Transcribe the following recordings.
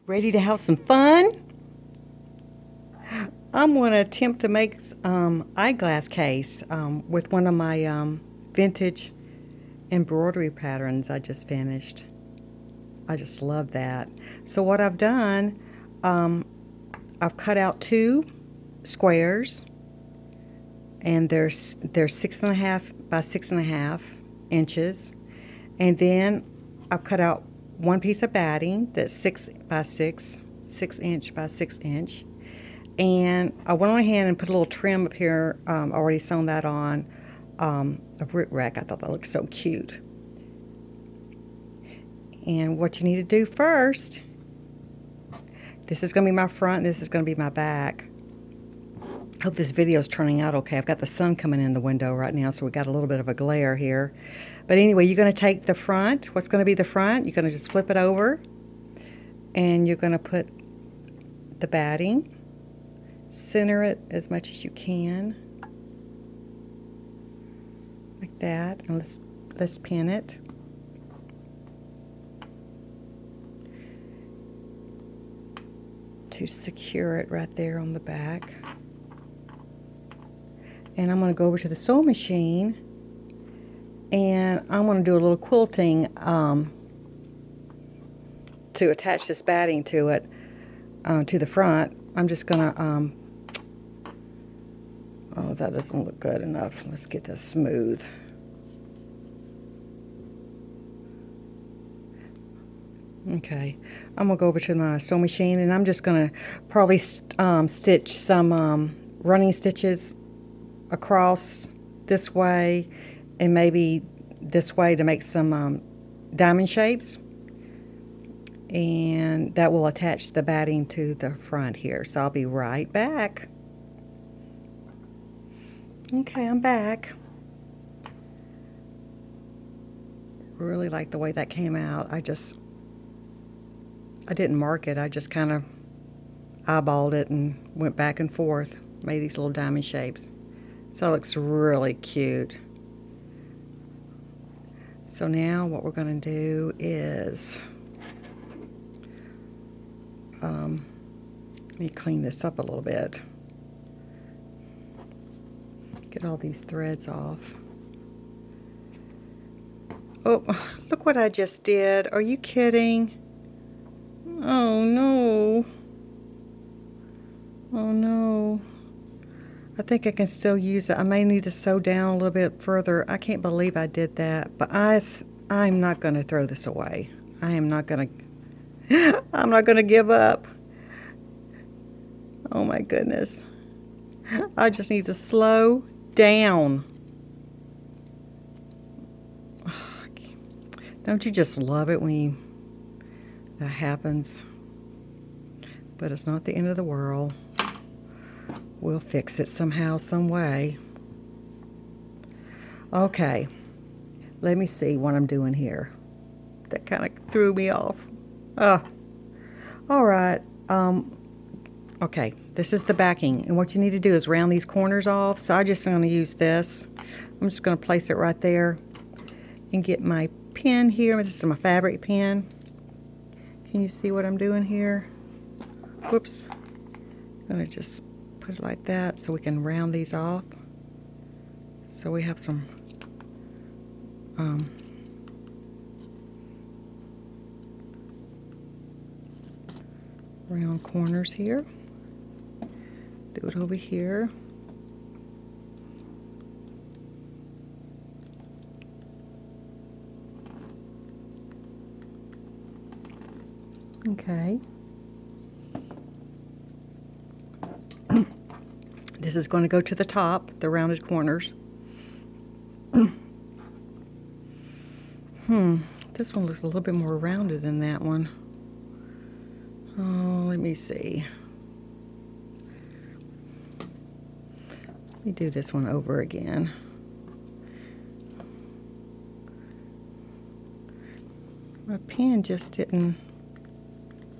Ready to have some fun? I'm going to attempt to make eyeglass case with one of my vintage embroidery patterns I just finished. I just love that. So what I've done, I've cut out two squares, and they're 6.5 by 6.5 inches, and then I've cut out one piece of batting that's 6 inch by 6 inch, and I went on ahead and put a little trim up here. Already sewn that on a brick rack. I thought that looked so cute. And what you need to do first, this is going to be my front, and this is going to be my back. Hope this video is turning out okay. I've got the sun coming in the window right now, so we got a little bit of a glare here. But anyway, you're going to take the front. What's going to be the front? You're going to just flip it over, and you're going to put the batting. Center it as much as you can, like that, and let's pin it. To secure it right there on the back. And I'm going to go over to the sewing machine, and I'm going to do a little quilting to attach this batting to it, to the front. I'm just going to, oh, that doesn't look good enough. Let's get this smooth. Okay, I'm going to go over to my sewing machine, and I'm just going to probably stitch some running stitches across this way and maybe this way to make some diamond shapes, and that will attach the batting to the front here. So I'll be right back. Okay, I'm back. Really like the way that came out. I didn't mark it. I just kind of eyeballed it and went back and forth, made these little diamond shapes. So it looks really cute. So now what we're going to do is, let me clean this up a little bit. Get all these threads off. Oh, look what I just did. Are you kidding? Oh no. Oh no. I think I can still use it. I may need to sew down a little bit further. I can't believe I did that, but I'm not going to throw this away. I'm not going to give up. Oh my goodness. I just need to slow down. Don't you just love it when that happens? But it's not the end of the world. We'll fix it somehow, some way. Okay, let me see what I'm doing here. That kind of threw me off. All right. Okay, this is the backing, and what you need to do is round these corners off. So I'm just going to use this. I'm just going to place it right there and get my pin here. This is my fabric pin. Can you see what I'm doing here? Whoops. I'm going to just put it like that so we can round these off. So we have some round corners here. Do it over here. Okay. This is going to go to the top, the rounded corners. This one looks a little bit more rounded than that one. Oh, let me see. Let me do this one over again. My pen just didn't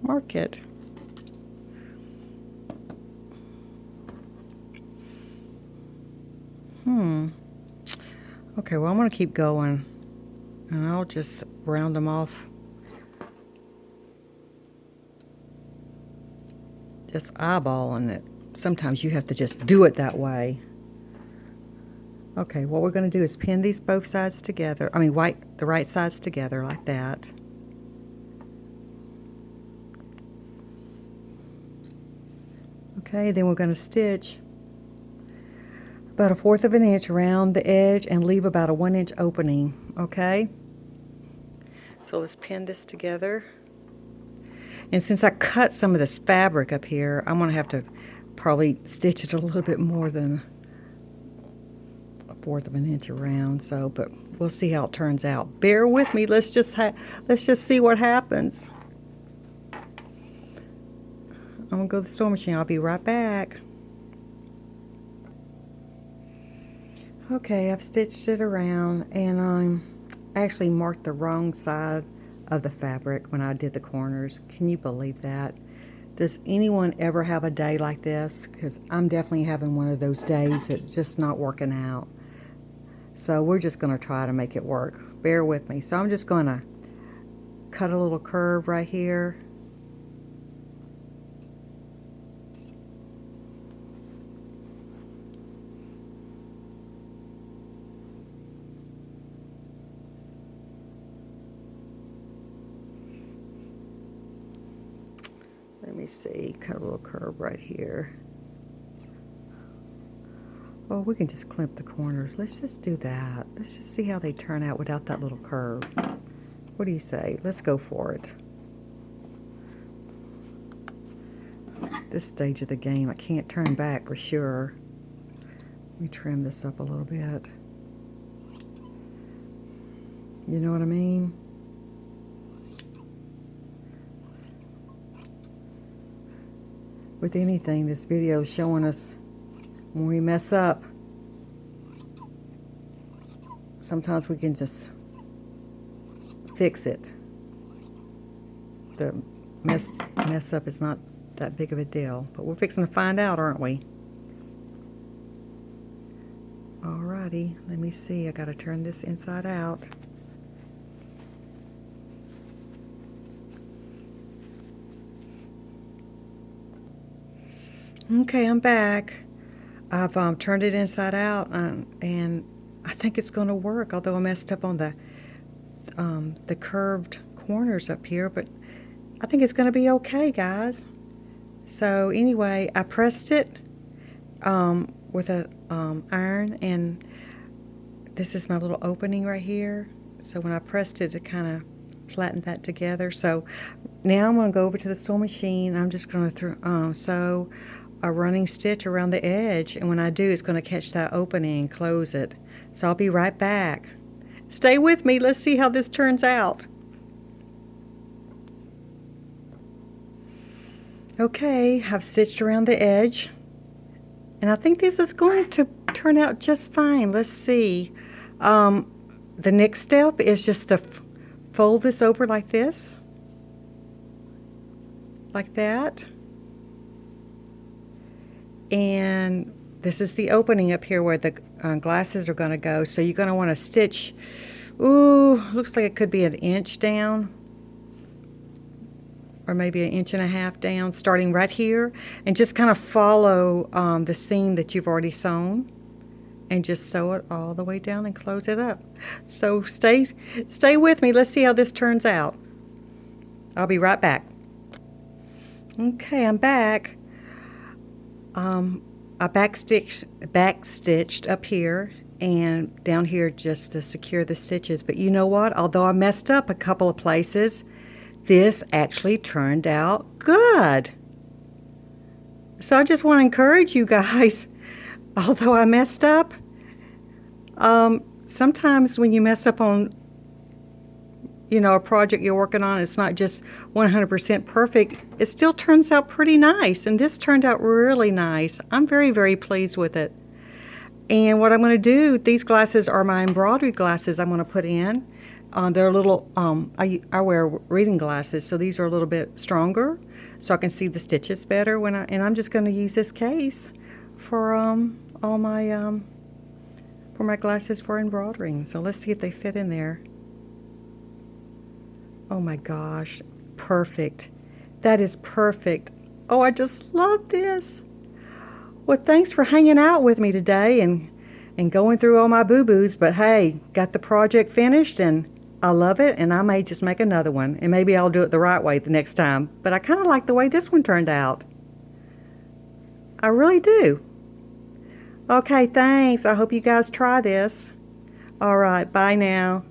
mark it. Okay, well, I'm going to keep going, and I'll just round them off just eyeballing it. Sometimes you have to just do it that way. Okay, what we're going to do is pin these both sides together. I mean, the right sides together like that. Okay, then we're going to stitch about 1/4 of an inch around the edge and leave about a 1 inch opening. Okay, so let's pin this together. And since I cut some of this fabric up here, I'm going to have to probably stitch it a little bit more than 1/4 of an inch around. So, but we'll see how it turns out. Bear with me. Let's just see what happens. I'm gonna go to the sewing machine. I'll be right back. Okay, I've stitched it around, and I actually marked the wrong side of the fabric when I did the corners. Can you believe that? Does anyone ever have a day like this? Because I'm definitely having one of those days that's just not working out. So we're just going to try to make it work. Bear with me. So I'm just going to cut a little curve right here. Let me see, cut a little curve right here. Well, we can just clip the corners. Let's just do that. Let's just see how they turn out without that little curve. What do you say? Let's go for it. This stage of the game, I can't turn back for sure. Let me trim this up a little bit. You know what I mean? With anything, this video is showing us when we mess up. Sometimes we can just fix it. The mess up is not that big of a deal, but we're fixing to find out, aren't we? Alrighty, let me see. I gotta turn this inside out. Okay, I'm back. I've turned it inside out, and I think it's going to work, although I messed up on the curved corners up here, but I think it's going to be okay, guys. So anyway, I pressed it with a iron, and this is my little opening right here. So when I pressed it, it kind of flattened that together. So now I'm going to go over to the sewing machine. I'm just going to sew a running stitch around the edge, and when I do, it's going to catch that opening and close it. So I'll be right back. Stay with me. Let's see how this turns out. Okay, I've stitched around the edge, and I think this is going to turn out just fine. Let's see. The next step is just to fold this over like this, like that. And this is the opening up here where the glasses are going to go. So you're going to want to stitch, looks like it could be 1 inch down, or maybe 1.5 inches down, starting right here, and just kind of follow the seam that you've already sewn, and just sew it all the way down and close it up. So stay with me. Let's see how this turns out. I'll be right back. Okay, I'm back. I back stitched up here and down here just to secure the stitches. But you know what? Although I messed up a couple of places, this actually turned out good. So I just want to encourage you guys, although I messed up, sometimes when you mess up on a project you're working on, it's not just 100% perfect. It still turns out pretty nice, and this turned out really nice. I'm very, very pleased with it. And what I'm going to do, these glasses are my embroidery glasses I'm going to put in. They're little, I wear reading glasses, so these are a little bit stronger, so I can see the stitches better and I'm just going to use this case for all my for my glasses for embroidering. So let's see if they fit in there. Oh my gosh, perfect. That is perfect. Oh, I just love this. Well, thanks for hanging out with me today and going through all my boo-boos, but hey, got the project finished and I love it, and I may just make another one, and maybe I'll do it the right way the next time, but I kind of like the way this one turned out. I really do. Okay, thanks. I hope you guys try this. All right, bye now.